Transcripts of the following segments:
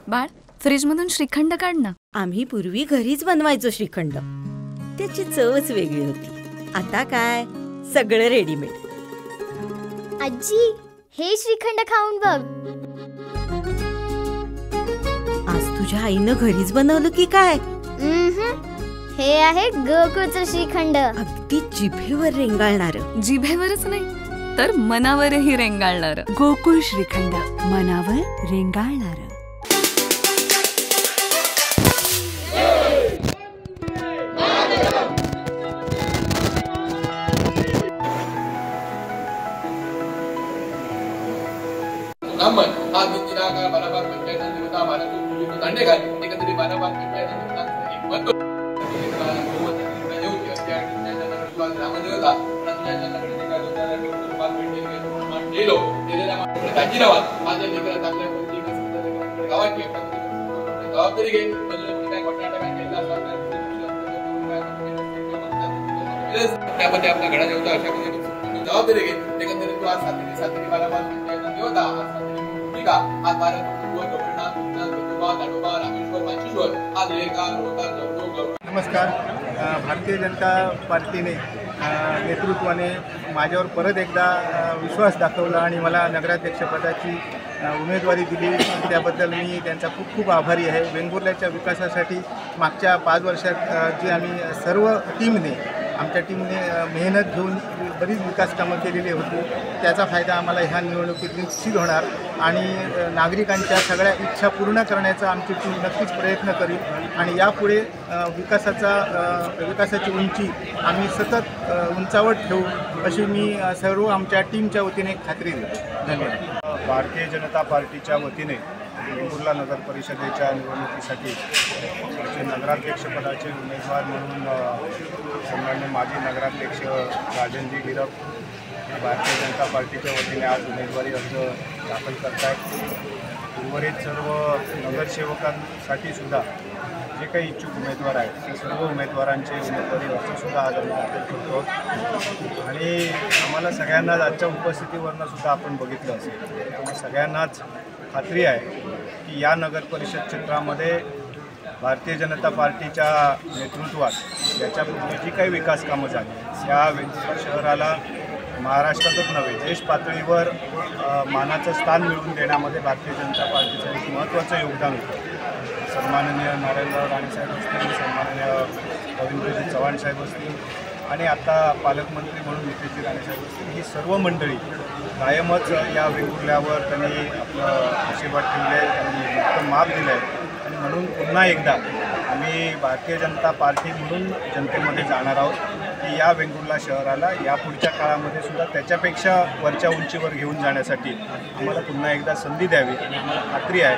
बाळ, फ्रीजमधून श्रीखंड काढ ना. आम्ही पूर्वी घरीच बनवायचो श्रीखंड. त्याची चवच वेगळी होती. आता काय सगळं रेडीमेड. आजी, हे श्रीखंड खाऊन बघ. आज तुझ्या आईनं घरीच बनवलं की काय? हे आहे गोकुळचं श्रीखंड. अगदी जिभेवर रेंगाळणार. जिभेवरच नाही तर मनावरही रेंगाळणार. गोकुळ श्रीखंड, मनावर रेंगाळणार. त्यामध्ये आपला घडा जेवता अशा पद्धतीने जबाबदारी घे. एकंदरीत तू आज सातरी बाराबार होता. आज नमस्कार. भारतीय जनता पार्टीने नेतृत्वाने माझ्यावर परत एकदा विश्वास दाखवला आणि मला नगराध्यक्षपदाची उमेदवारी दिली. त्याबद्दल मी त्यांचा खूप खूप आभारी आहे. वेंगुर्ल्याच्या विकासासाठी मागच्या 5 वर्षात जी आम्ही सर्व आमच्या टीमने मेहनत घेऊन बरीच विकास कामं केलेली होती, त्याचा फायदा आम्हाला ह्या निवडणुकीत निश्चित होणार आणि नागरिकांच्या सगळ्या इच्छा पूर्ण करण्याचा आमची टीम नक्कीच प्रयत्न करील आणि यापुढे विकासाची उंची आम्ही सतत उंचावत ठेवू अशी मी सर्व आमच्या टीमच्या वतीने खात्री देतो. धन्यवाद. भारतीय जनता पार्टीच्या वतीने वेंगुर्ला नगर परिषदेच्या निवडणुकीसाठी नगराध्यक्षपदाचे उमेदवार म्हणून सन्माननीय माजी नगराध्यक्ष राजनजी गिरप भारतीय जनता पार्टीच्या वतीने आज उमेदवारी अर्ज दाखल करत आहेत. उर्वरित सर्व नगरसेवकांसाठी सुद्धा जे काही इच्छुक उमेदवार आहेत ते सर्व उमेदवारांचे उमेदवारी अर्जसुद्धा आज आम्ही दाखल करतो आणि आम्हाला सगळ्यांनाच आजच्या उपस्थितीवरनं सुद्धा आपण बघितलं असेल, त्यामुळे सगळ्यांनाच खात्री आहे की या नगर परिषद क्षेत्रामध्ये भारतीय जनता पार्टीच्या नेतृत्वात याच्यापूर्वी जी काही विकास कामं झाली या वेंगुर्ला शहराला महाराष्ट्रातच नव्हे देश पातळीवर मानाचं स्थान मिळवून देण्यामध्ये भारतीय जनता पार्टीचं एक महत्त्वाचं योगदान होतं. सन्माननीय नारायणराव राणेसाहेब असतील, सन्माननीय रवींद्रजी चव्हाण साहेब असतील आणि आता पालकमंत्री म्हणून नितेशजी राणेसाहेब असतील, ही सर्व मंडळी कायमच या वेंगुर्ल्यावर त्यांनी आपलं आशीर्वाद ठेवले, त्यांनी उत्तम माप दिले आहे आणि म्हणून पुन्हा एकदा आम्ही भारतीय जनता पार्टी म्हणून जनतेमध्ये जाणार आहोत की या वेंगुर्ला शहराला या पुढच्या काळामध्ये सुद्धा त्याच्यापेक्षा वरच्या उंचीवर घेऊन जाण्यासाठी आम्हाला पुन्हा एकदा संधी द्यावी आणि आम्हाला खात्री आहे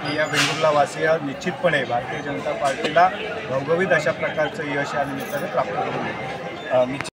की या वेंगुर्लावासीय निश्चितपणे भारतीय जनता पार्टीला घवघवीत अशा प्रकारचं यश या निमित्ताने प्राप्त करून देतील.